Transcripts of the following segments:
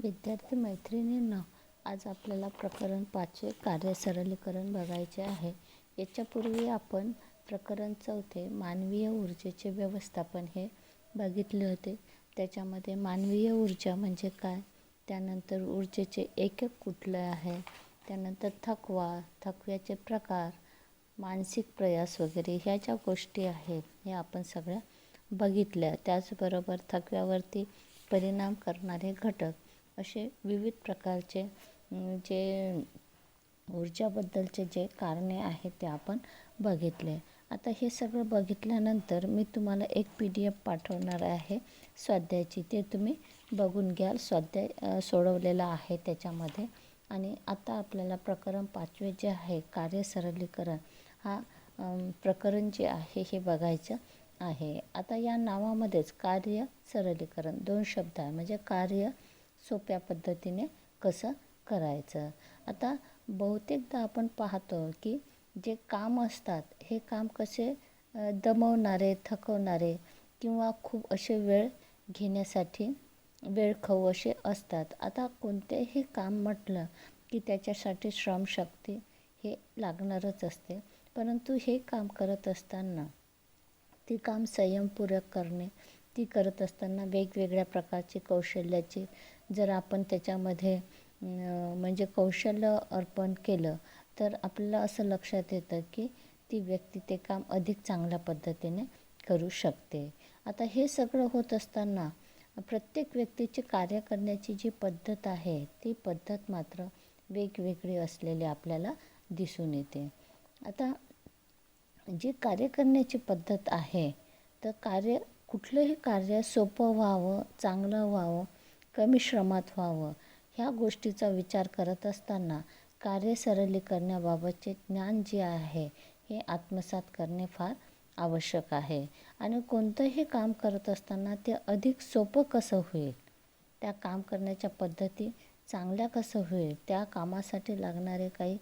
विद्यार्थी मैत्रिणींनो, आज आपल्याला प्रकरण 5 कार्य सरलीकरण बघायचे आहे. याच्यापूर्वी आपण प्रकरण 4 मानवीय ऊर्जेचे व्यवस्थापन हे बघितले होते. त्याच्यामध्ये मानवीय ऊर्जा म्हणजे काय, त्यानंतर ऊर्जेचे एकक कुठले आहे, त्यानंतर थकव्याचे प्रकार, मानसिक प्रयास वगैरे ह्या ज्या गोष्टी आहेत हे आपण सगळ्या बघितल्या. त्याचबरोबर थकव्यावरती परिणाम करणारे घटक असे विविध प्रकारचे जे ऊर्जाबद्दलचे जे कारणे आहेत ते आपण बघितले. आता हे सगळं बघितल्यानंतर मी तुम्हाला एक PDF पाठवणार आहे स्वाध्यायाची, ते तुम्ही बघून घ्याल. स्वाध्याय सोडवलेला आहे त्याच्यामध्ये. आणि आता आपल्याला प्रकरण 5 जे आहे कार्य सरलीकरण हा प्रकरण जे आहे हे बघायचं आहे. आता या नावामध्येच कार्य सरलीकरण 2 शब्द आहे, म्हणजे कार्य सोप्या पद्धतीने कसं करायचं. आता बहुतेकदा आपण पाहतो की जे काम असतात हे काम कसे दमवणारे, थकवणारे किंवा खूप असे वेळ घेण्यासाठी वेळखाऊ असे असतात. आता कोणतेही काम म्हटलं की त्याच्यासाठी श्रमशक्ती हे लागणारच असते. परंतु हे काम करत असताना ती काम संयमपूर्वक करणे, ती करत असताना वेगवेगळ्या प्रकारची कौशल्याची जर आपण त्याच्यामध्ये म्हणजे कौशल्य अर्पण केलं तर आपल्याला असं लक्षात येतं की ती व्यक्ती ते काम अधिक चांगल्या पद्धतीने करू शकते. आता हे सगळं होत असताना प्रत्येक व्यक्तीची कार्य करण्याची जी पद्धत आहे ती पद्धत मात्र वेगवेगळी असलेली आपल्याला दिसून येते. आता जी कार्य करण्याची पद्धत आहे तर कुठलंही कार्य सोपं व्हावं, चांगलं व्हावं, कमी श्रमात व्हावं ह्या गोष्टीचा विचार करत असताना कार्य सरलीकरणाबाबतचे ज्ञान जे आहे हे आत्मसात करणे फार आवश्यक आहे. आणि कोणतंही काम करत असताना ते अधिक सोपं कसं होईल, त्या काम करण्याच्या पद्धती चांगल्या कसं होईल, त्या कामासाठी लागणारे काही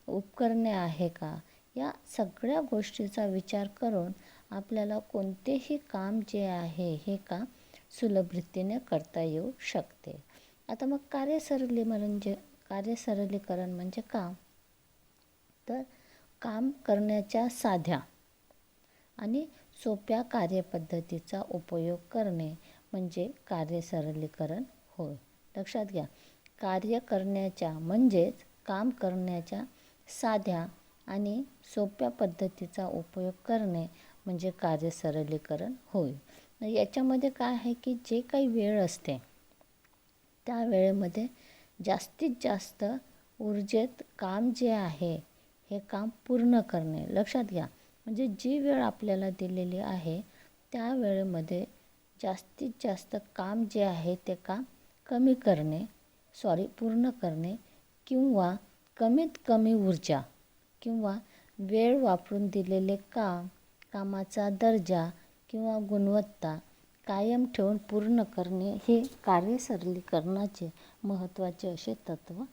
उपकरणे आहे का, या सगळ्या गोष्टीचा विचार करून आपल्याला कोणतेही काम जे आहे हे काम सुलभरीतीने करता येऊ शकते. आता मग कार्य सरलीकरण म्हणजे काम, तर काम करण्याच्या साध्या आणि सोप्या कार्यपद्धतीचा उपयोग करणे म्हणजे कार्य सरलीकरण होय. लक्षात घ्या, कार्य करण्याच्या म्हणजेच काम करण्याच्या साध्या आणि सोप्या पद्धतीचा उपयोग करणे म्हणजे कार्य सरलीकरण होय. याच्यामध्ये काय आहे की जे काही वेळ असते त्या वेळेमध्ये जास्तीत जास्त ऊर्जेत काम जे आहे हे काम पूर्ण करणे. लक्षात घ्या, म्हणजे जी वेळ आपल्याला दिलेली आहे त्या वेळेमध्ये जास्तीत जास्त काम जे आहे ते काम पूर्ण करणे किंवा कमीत कमी ऊर्जा किंवा वेळ वापरून दिलेले कामाचा दर्जा किंवा गुणवत्ता कायम ठेवून पूर्ण करणे हे कार्य सरलीकरणाचे महत्त्वाचे असे तत्त्व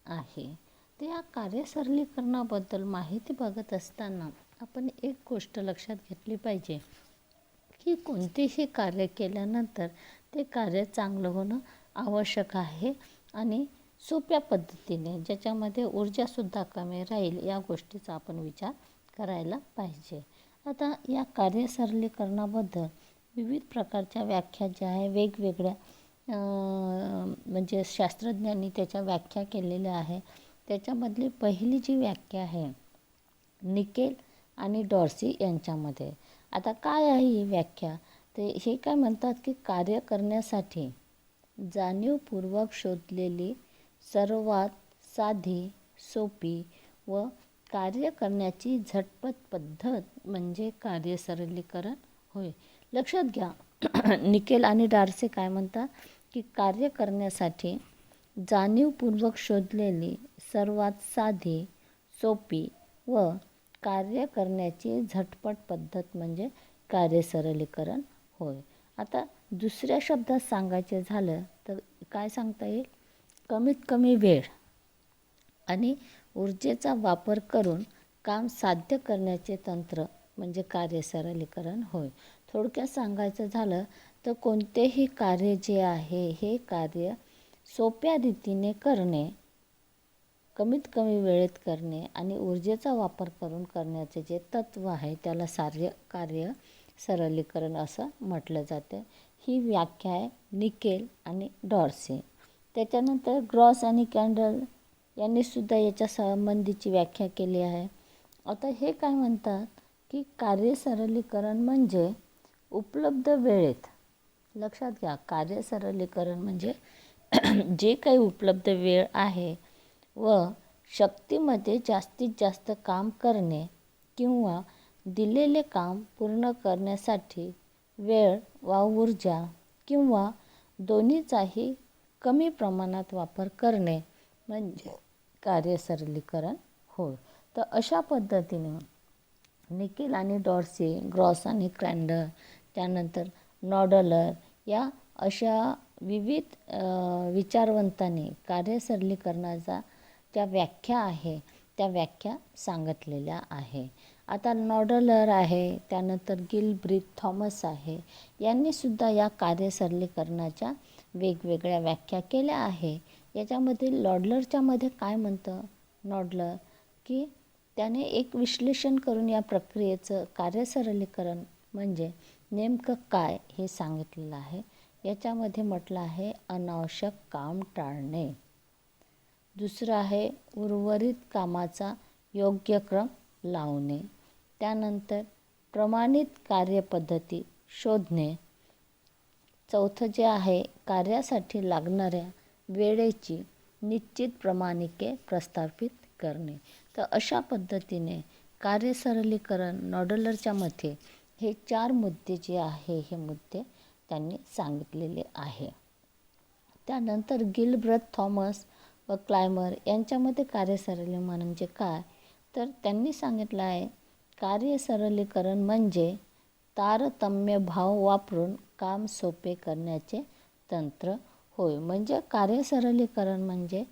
आहे. तर या कार्य सरलीकरणाबद्दल माहिती बघत असताना आपण एक गोष्ट लक्षात घेतली पाहिजे की कोणतेही कार्य केल्यानंतर ते कार्य चांगलं होणं आवश्यक आहे आणि सोप्या पद्धतीने, ज्याच्यामध्ये ऊर्जासुद्धा कमी राहील, या गोष्टीचा आपण विचार करायला पाहिजे. आता या कार्य सरलीकरणाबद्दल विविध प्रकारच्या व्याख्या ज्या आहे वेगवेगळ्या म्हणजे शास्त्रज्ञांनी त्याच्या व्याख्या केलेल्या आहे. त्याच्यामधली पहिली जी व्याख्या आहे निकेल आणि डॉर्सी यांच्यामध्ये. आता काय आहे ही व्याख्या, ते हे काय म्हणतात की कार्य करण्यासाठी जाणीवपूर्वक शोधलेली सर्वात साधी, सोपी व कार्य करण्याची झटपट पद्धत म्हणजे कार्य सरलीकरण होय. लक्षात घ्या, निकेल आणि डॉर्सी काय म्हणतात की कार्य करण्यासाठी जाणीवपूर्वक शोधलेली सर्वात साधी, सोपी व कार्य करण्याची झटपट पद्धत म्हणजे कार्य सरलीकरण होय. आता दुसऱ्या शब्दात सांगायचे झालं तर काय सांगता येईल, कमीत कमी वेळ आणि ऊर्जेचा वापर करून काम साध्य करण्याचे तंत्र म्हणजे कार्य सरलीकरण होय. थोडक्यात सांगायचं झालं तर कोणतेही कार्य जे आहे हे कार्य सोप्या रीतीने करणे, कमीत कमी वेळेत करणे आणि ऊर्जेचा वापर करून करण्याचे जे तत्त्व आहे त्याला कार्य सरलीकरण असं म्हटलं जातं. ही व्याख्या आहे निकेल आणि डॉर्सी. त्याच्यानंतर ग्रॉस आणि कॅन्डल यांनीसुद्धा याच्या संबंधीची व्याख्या केली आहे. आता हे काय म्हणतात की कार्य सरलीकरण म्हणजे उपलब्ध वेळेत, लक्षात घ्या, कार्य सरलीकरण म्हणजे जे काही उपलब्ध वेळ आहे व शक्तीमध्ये जास्तीत जास्त काम करणे किंवा दिलेले काम पूर्ण करण्यासाठी वेळ वा ऊर्जा किंवा दोन्हीचाही कमी प्रमाणात वापर करणे म्हणजे कार्य सरलीकरण होय. तर अशा पद्धतीने निकेल आणि डॉर्सी, ग्रॉस आणि क्रॅन्डल, त्यानंतर नॉडलर या अशा विविध विचारवंतांनी कार्य सरलीकरणाचा ज्या व्याख्या आहे त्या व्याख्या सांगितलेल्या आहे. आता नॉडलर आहे, त्यानंतर गिलब्रिथ थॉमस आहे, यांनीसुद्धा या कार्य सरलीकरणाच्या वेगवेगळ्या व्याख्या केल्या आहे. याच्यामध्ये नॉडलरच्यामध्ये काय म्हणतं नॉडलर की त्याने एक विश्लेषण करून या प्रक्रियेचं कार्य सरलीकरण म्हणजे नेमकं काय हे सांगितलेलं आहे. याच्यामध्ये म्हटलं आहे अनावश्यक काम टाळणे. दुसरं आहे उर्वरित कामाचा योग्य क्रम लावणे. त्यानंतर प्रमाणित कार्यपद्धती शोधणे. चौथं जे आहे कार्यासाठी लागणाऱ्या वेळेची निश्चित प्रमाणिके प्रस्थापित करणे. तर अशा पद्धतीने कार्य सरलीकरण नॉडलरच्या मते हे 4 मुद्दे जे आहे हे मुद्दे त्यांनी सांगितलेले आहे. त्यानंतर गिलब्रथ थॉमस व क्लायमर यांच्यामध्ये कार्य सरलीकरण म्हणजे काय, तर त्यांनी सांगितलं आहे कार्य सरलीकरण म्हणजे तारतम्य भाव वापरून काम सोपे करण्याचे तंत्र होय. म्हणजे कार्य सरलीकरण म्हणजे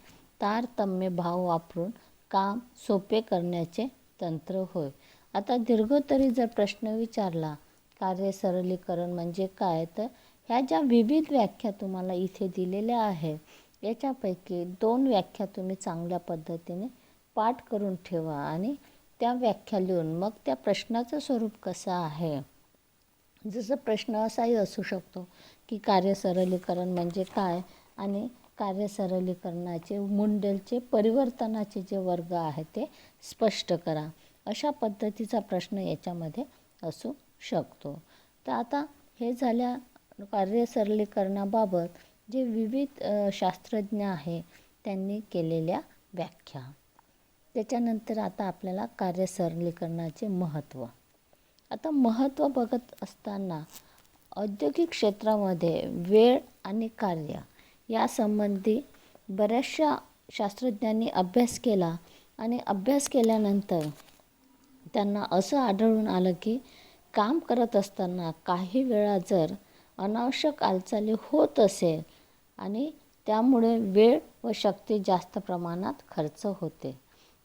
तारतम्य भाव वापरून काम सोपे करण्याचे तंत्र होय. आता दीर्घोत्तरी जर प्रश्न विचारला कार्य सरलीकरण म्हणजे काय, तर ह्या ज्या विविध व्याख्या तुम्हाला इथे दिलेल्या आहेत याच्यापैकी 2 व्याख्या तुम्ही चांगल्या पद्धतीने पाठ करून ठेवा आणि त्या व्याख्या लिहून मग त्या प्रश्नाचं स्वरूप कसं आहे, जसं प्रश्न असाही असू शकतो की कार्य सरलीकरण म्हणजे काय आणि कार्य सरलीकरणाचे मुंडेलचे परिवर्तनाचे जे वर्ग आहेत ते स्पष्ट करा, अशा पद्धतीचा प्रश्न याच्यामध्ये असू शकतो. तर आता हे झाल्या कार्य सरलीकरणाबाबत जे विविध शास्त्रज्ञ आहे त्यांनी केलेल्या व्याख्या. त्याच्यानंतर आता आपल्याला कार्य सरलीकरणाचे महत्त्व. आता महत्त्व बघत असताना औद्योगिक क्षेत्रामध्ये वेळ आणि कार्य यासंबंधी बऱ्याचशा शास्त्रज्ञांनी अभ्यास केला आणि अभ्यास केल्यानंतर त्यांना असं आढळून आलं की काम करत असताना काही वेळा जर अनावश्यक हालचाली होत असेल आणि त्यामुळे वेळ व शक्ती जास्त प्रमाणात खर्च होते.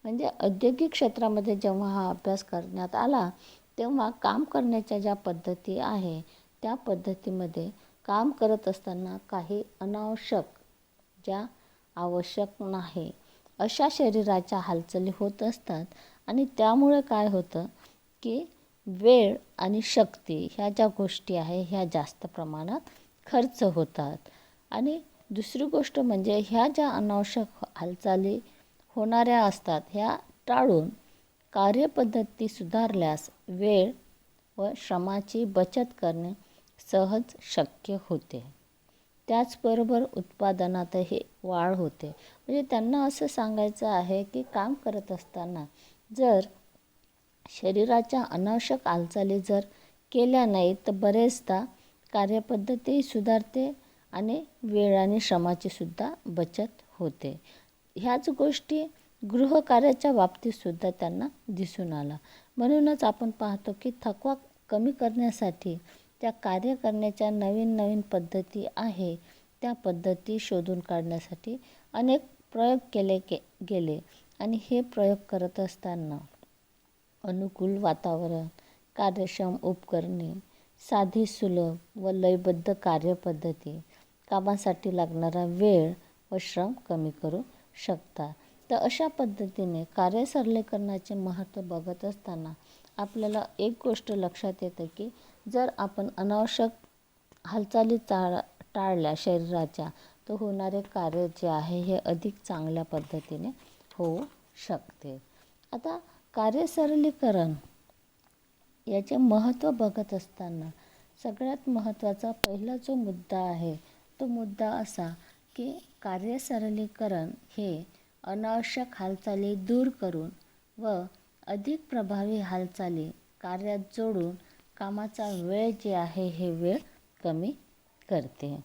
म्हणजे औद्योगिक क्षेत्रामध्ये जेव्हा हा अभ्यास करण्यात आला तेव्हा काम करण्याच्या ज्या पद्धती आहे त्या पद्धतीमध्ये काम करत असताना काही अनावश्यक, ज्या आवश्यक नाही अशा शरीराच्या हालचाली होत असतात आणि त्यामुळे काय होतं की वेळ आणि शक्ती ह्या ज्या गोष्टी आहे ह्या जास्त प्रमाणात खर्च होतात. आणि दुसरी गोष्ट म्हणजे ह्या ज्या अनावश्यक हालचाली होणाऱ्या असतात ह्या टाळून कार्यपद्धती सुधारल्यास वेळ व श्रमाची बचत करणे सहज शक्य होते. त्याचबरोबर उत्पादनातही वाढ होते. म्हणजे त्यांना असं सांगायचं आहे की काम करत असताना जर शरीराच्या अनावश्यक हालचाली जर केल्या नाही तर बरेचदा कार्यपद्धती सुधारते आणि वेळ आणि श्रमाची सुद्धा बचत होते. ह्याच गोष्टी गृहकार्याच्या बाबतीतसुद्धा त्यांना दिसून आला. म्हणूनच आपण पाहतो की थकवा कमी करण्यासाठी त्या कार्य करण्याच्या नवीन नवीन पद्धती आहे त्या पद्धती शोधून काढण्यासाठी अनेक प्रयोग केले गेले आणि हे प्रयोग करत असताना अनुकूल वातावरण, कार्यक्षम उपकरणे, साधी सुलभ व लयबद्ध कार्यपद्धती, कामासाठी लागणारा वेळ व श्रम कमी करू शकतात. तर अशा पद्धतीने कार्यसरलीकरणाचे महत्त्व बघत असताना आपल्याला एक गोष्ट लक्षात येते की जर आपण अनावश्यक हालचाली टाळल्या शरीराच्या, तर होणारे कार्य जे आहे हे अधिक चांगल्या पद्धतीने होऊ शकते. आता कार्यसरलीकरण याचे महत्त्व बघत असताना सगळ्यात महत्त्वाचा पहिला जो मुद्दा आहे तो मुद्दा असा की कार्यसरलीकरण हे अनावश्यक हालचाली दूर करून व अधिक प्रभावी हालचाली कार्यात जोडून कामाचा वेळ जे आहे हे वेळ कमी करते.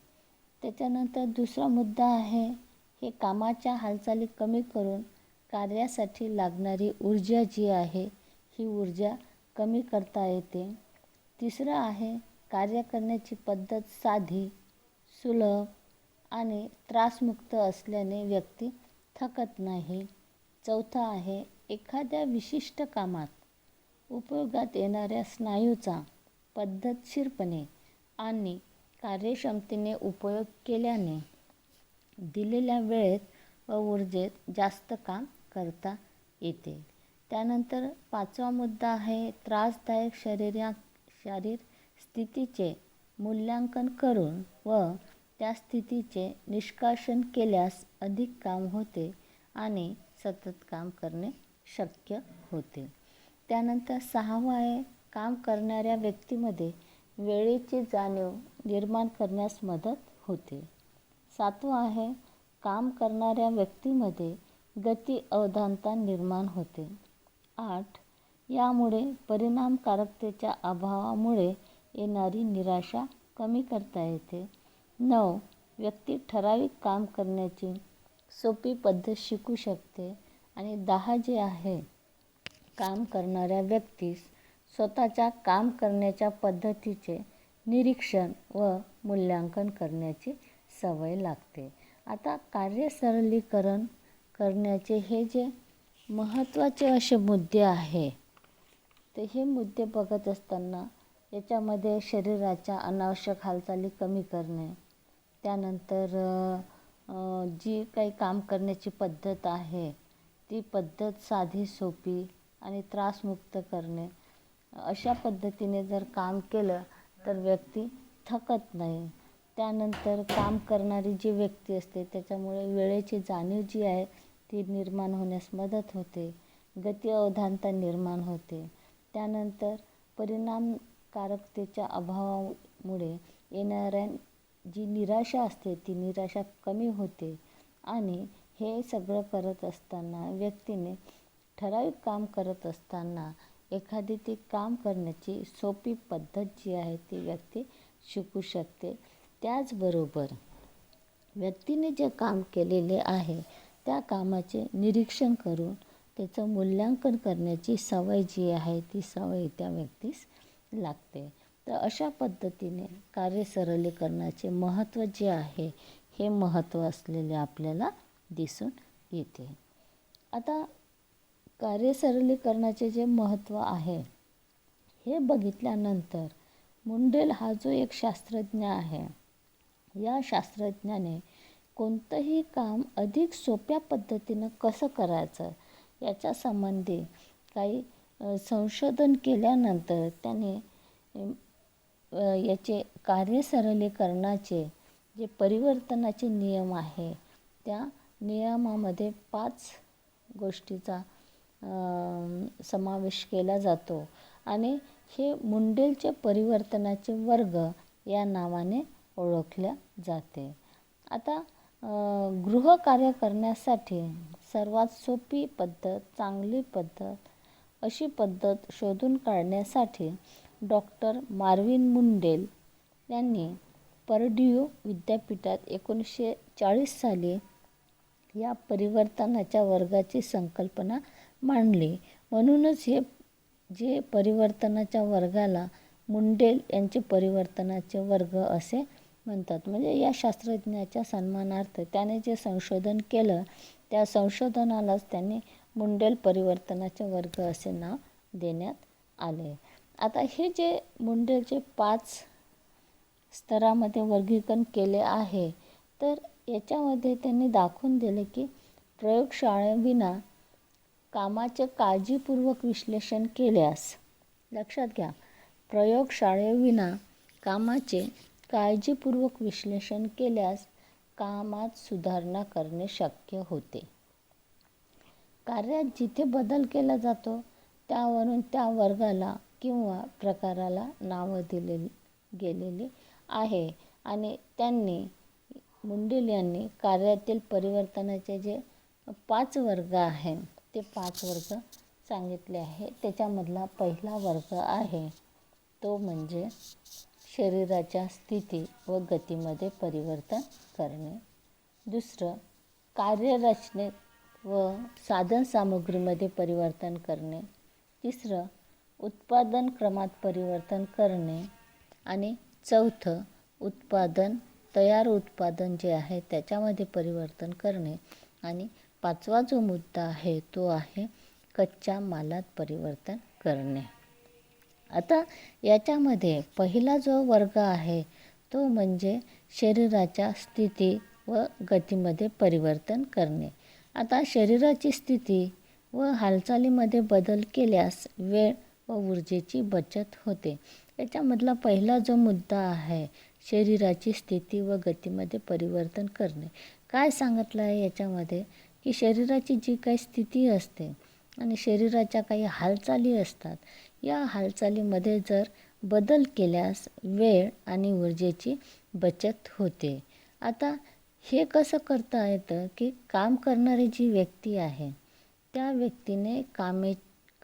त्याच्यानंतर दुसरा मुद्दा आहे हे कामाच्या हालचाली कमी करून कार्यासाठी लागणारी ऊर्जा जी आहे ही ऊर्जा कमी करता येते. तिसरं आहे कार्य करण्याची पद्धत साधी, सुलभ आणि त्रासमुक्त असल्याने व्यक्ती थकत नाही. चौथा आहे एखाद्या विशिष्ट कामात उपयोगात येणाऱ्या स्नायूचा पद्धतशीरपणे आणि कार्यक्षमतेने उपयोग केल्याने दिलेल्या वेळेत व ऊर्जेत जास्त काम करता येते. त्यानंतर पाचवा मुद्दा आहे त्रासदायक शारीर स्थितीचे मूल्यांकन करून व त्या स्थितीचे निष्कासन केल्यास अधिक काम होते आणि सतत काम करणे शक्य होते. त्यानंतर सहावं आहे काम करणाऱ्या व्यक्तीमध्ये वेळेची जाणीव निर्माण करण्यास मदत होते. सातवं आहे काम करणाऱ्या व्यक्तीमध्ये गती अवधानता निर्माण होते. 8 यामुळे परिणामकारकतेच्या अभावामुळे येणारी निराशा कमी करता येते. 9 व्यक्ती ठराविक काम करण्याची सोपी पद्धत शिकू शकते. आणि 10 जे आहे काम करणाऱ्या व्यक्तीस स्वतःच्या काम करण्याच्या पद्धतीचे निरीक्षण व मूल्यांकन करण्याची सवय लागते. आता कार्यसरलीकरण करण्याचे हे जे महत्त्वाचे असे मुद्दे आहे तर हे मुद्दे बघत असताना याच्यामध्ये शरीराच्या अनावश्यक हालचाली कमी करणे, त्यानंतर जी काही काम करण्याची पद्धत आहे ती पद्धत साधी, सोपी आणि त्रासमुक्त करणे, अशा पद्धतीने जर काम केलं तर व्यक्ती थकत नाही. त्यानंतर काम करणारी जी व्यक्ती असते त्याच्यामुळे वेळेची जाणीव जी आहे ती निर्माण होण्यास मदत होते. गती अवधानता निर्माण होते. त्यानंतर परिणामकारकतेच्या अभावामुळे येणाऱ्या जी निराशा असते ती निराशा कमी होते. आणि हे सगळं करत असताना व्यक्तीने ठराविक काम करत असताना एखादी ती काम करण्याची सोपी पद्धत जी आहे ती व्यक्ती शिकू शकते. त्याचबरोबर व्यक्तीने जे काम केलेले आहे त्या कामाचे निरीक्षण करून त्याचं मूल्यांकन करण्याची सवय जी आहे ती सवय त्या व्यक्तीस लागते. तर अशा पद्धतीने कार्यसरलीकरणाचे महत्त्व जे आहे हे महत्त्व असलेले आपल्याला दिसून येते. आता कार्यसरलीकरणाचे जे महत्त्व आहे हे बघितल्यानंतर मुंडेल हा जो एक शास्त्रज्ञ आहे, या शास्त्रज्ञाने कोणतंही काम अधिक सोप्या पद्धतीनं कसं करायचं याच्या संबंधी काही संशोधन केल्यानंतर त्याने याचे कार्यसरलीकरणाचे जे परिवर्तनाचे नियम आहे त्या नियमामध्ये 5 गोष्टीचा समावेश केला जातो आणि हे मुंडेलचे परिवर्तनाचे वर्ग या नावाने ओळखल्या जाते. आता गृहकार्य करण्यासाठी सर्वात सोपी पद्धत, चांगली पद्धत अशी पद्धत शोधून काढण्यासाठी डॉक्टर मार्विन मुंडेल यांनी पर्ड्यू विद्यापीठात 1940 साली या परिवर्तनाच्या वर्गाची संकल्पना मांडली. म्हणूनच हे जे परिवर्तनाच्या वर्गाला मुंडेल यांचे परिवर्तनाचे वर्ग असे म्हणतात. म्हणजे या शास्त्रज्ञाच्या सन्मानार्थ त्याने जे संशोधन केलं त्या संशोधनालाच त्यांनी मुंडेल परिवर्तनाचे वर्ग असे नाव देण्यात आले. आता हे जे मुंडेलचे 5 स्तरामध्ये वर्गीकरण केले आहे तर याच्यामध्ये त्यांनी दाखवून दिले की प्रयोगशाळेविना कामाचे काळजीपूर्वक विश्लेषण केल्यास, लक्षात घ्या, प्रयोगशाळेविना कामाचे काळजीपूर्वक विश्लेषण केल्यास कामात सुधारणा करणे शक्य होते. कार्यात जिथे बदल केला जातो त्यावरून त्या वर्गाला किंवा प्रकाराला नावं दिलेली गेलेली आहे आणि त्यांनी मुंडेल यांनी कार्यातील परिवर्तनाचे जे 5 वर्ग आहे ते 5 वर्ग सांगितले आहे. त्याच्यामधला पहिला वर्ग आहे तो म्हणजे शरीराच्या स्थिती व गतीमध्ये परिवर्तन करणे. दुसरं, कार्यरचनेत व साधनसामुग्रीमध्ये परिवर्तन करणे. तिसरं, उत्पादन क्रमात परिवर्तन करणे. आणि चौथं, तयार उत्पादन जे आहे त्याच्यामध्ये परिवर्तन करणे. आणि 5वा जो मुद्दा आहे तो आहे कच्च्या मालात परिवर्तन करणे. आता याच्यामध्ये पहिला जो वर्ग आहे तो म्हणजे शरीराच्या स्थिती व गतीमध्ये परिवर्तन करणे. आता शरीराची स्थिती व हालचालीमध्ये बदल केल्यास वेळ व ऊर्जेची बचत होते. याच्यामधला पहिला जो मुद्दा आहे शरीराची स्थिती व गतीमध्ये परिवर्तन करणे. काय सांगितलं आहे याच्यामध्ये की शरीराची जी काही स्थिती असते आणि शरीराच्या काही हालचाली असतात, या हालचालीमध्ये जर बदल केल्यास वेळ आणि ऊर्जेची बचत होते. आता हे कसं करता येतं की काम करणारी जी व्यक्ती आहे त्या व्यक्तीने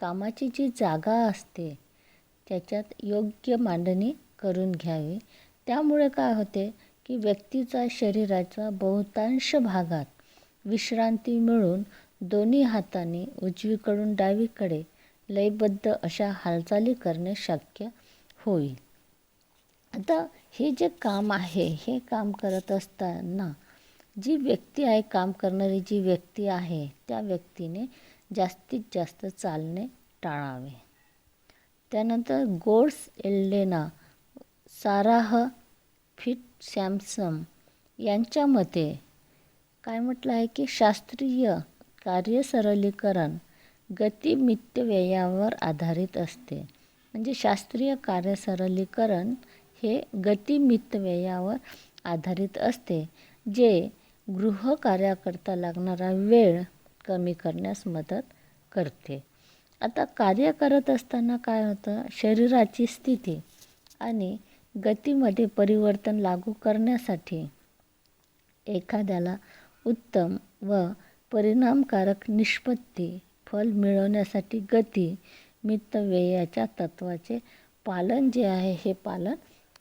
कामाची जी जागा असते त्याच्यात योग्य मांडणी करून घ्यावी. त्यामुळे काय होते की व्यक्तीचा शरीराच्या बहुतांश भागात विश्रांती मिळून दोन्ही हातांनी उजवीकडून डावीकडे लयबद्ध अशा हालचाली करणे शक्य होईल. आता हे जे काम आहे हे काम करत असताना जी व्यक्ती आहे, काम करणारी जी व्यक्ती आहे त्या व्यक्तीने जास्तीत जास्त चालणे टाळावे. त्यानंतर गोड्स एल्डेना, साराह फिट्झसॅम्सन यांच्या मते काय म्हटलं आहे की शास्त्रीय कार्यसरलीकरण गती मितव्ययावर आधारित असते. म्हणजे शास्त्रीय कार्यसरलीकरण हे गती मितव्ययावर आधारित असते, जे गृहकार्याकरता लागणारा वेळ कमी करण्यास मदत करते. आता कार्य करत असताना काय होतं, शरीराची स्थिती आणि गतीमध्ये परिवर्तन लागू करण्यासाठी एखाद्याला उत्तम व परिणामकारक निष्पत्ती फल मिळवण्यासाठी गती मितव्ययाच्या तत्वाचे पालन जे आहे हे पालन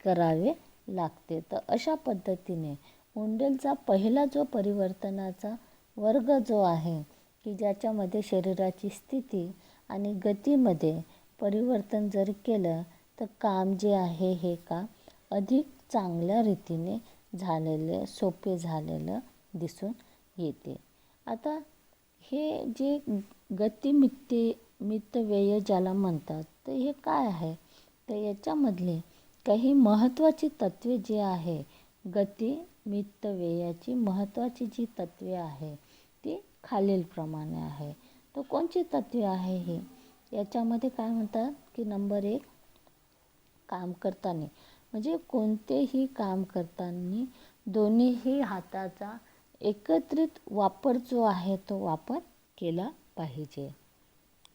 करावे लागते. तर अशा पद्धतीने मुंडेलचा पहिला जो परिवर्तनाचा वर्ग जो आहे की ज्याच्यामध्ये शरीराची स्थिती आणि गतीमध्ये परिवर्तन जर केलं तर काम जे आहे हे काम अधिक चांगल्या रीतीने सोपे झालेलं दिसून येते. आता हे जे मितव्यय ज्याला म्हणतात तर हे काय आहे, तर याच्यामधले काही महत्त्वाची तत्त्वे जी आहे, गती मितव्ययाची महत्त्वाची जी तत्त्वे आहे ती खालीलप्रमाणे आहे. तर कोणची तत्त्वे आहे हे, याच्यामध्ये काय म्हणतात की नंबर 1, काम करताना म्हणजे कोणतेही काम करताना दोन्हीही हाताचा एकत्रित वापर जो आहे तो वापर केला पाहिजे.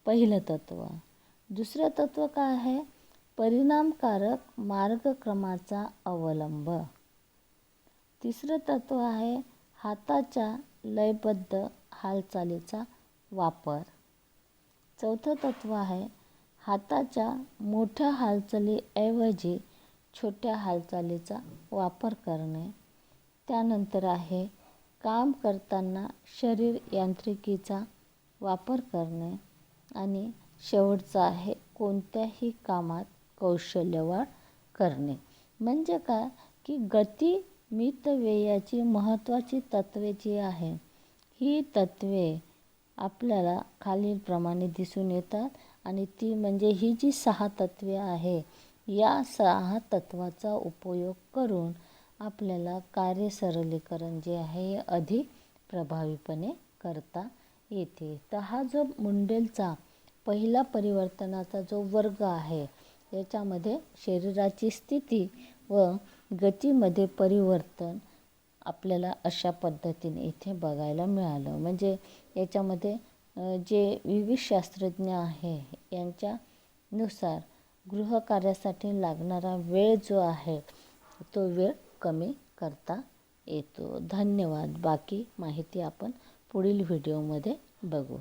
पहिलं तत्त्व. दुसरं तत्त्व काय आहे, परिणामकारक मार्गक्रमाचा अवलंब. तिसरं तत्त्व आहे हाताच्या लयबद्ध हालचालीचा वापर. चौथं तत्त्व आहे हाताच्या मोठ्या हालचालीऐवजी छोट्या हालचालीचा वापर करणे. त्यानंतर आहे काम करताना शरीर यांत्रिकीचा वापर करणे. आणि शेवटचं आहे कोणत्याही कामात कौशल्यवाढ करणे. म्हणजे काय की गती मितव्ययाची महत्त्वाची तत्त्वे जी आहे ही तत्त्वे आपल्याला खालीलप्रमाणे दिसून येतात. आणि ती म्हणजे ही जी 6 तत्त्वे आहे या 6 तत्त्वाचा उपयोग करून आपल्याला कार्य सरलीकरण जे आहे हे अधिक प्रभावीपणे करता येते. तर हा जो मुंडेलचा पहिला परिवर्तनाचा जो वर्ग आहे याच्यामध्ये शरीराची स्थिती व गतीमध्ये परिवर्तन आपल्याला अशा पद्धतीने इथे बघायला मिळालं. म्हणजे याच्यामध्ये जे विविध शास्त्रज्ञ आहे यांच्यानुसार गृहकार्यासाठी लागणारा वेळ जो आहे तो वेळ कमी करता येतो. धन्यवाद. बाकी माहिती आपण पुढील व्हिडिओमध्ये बघू.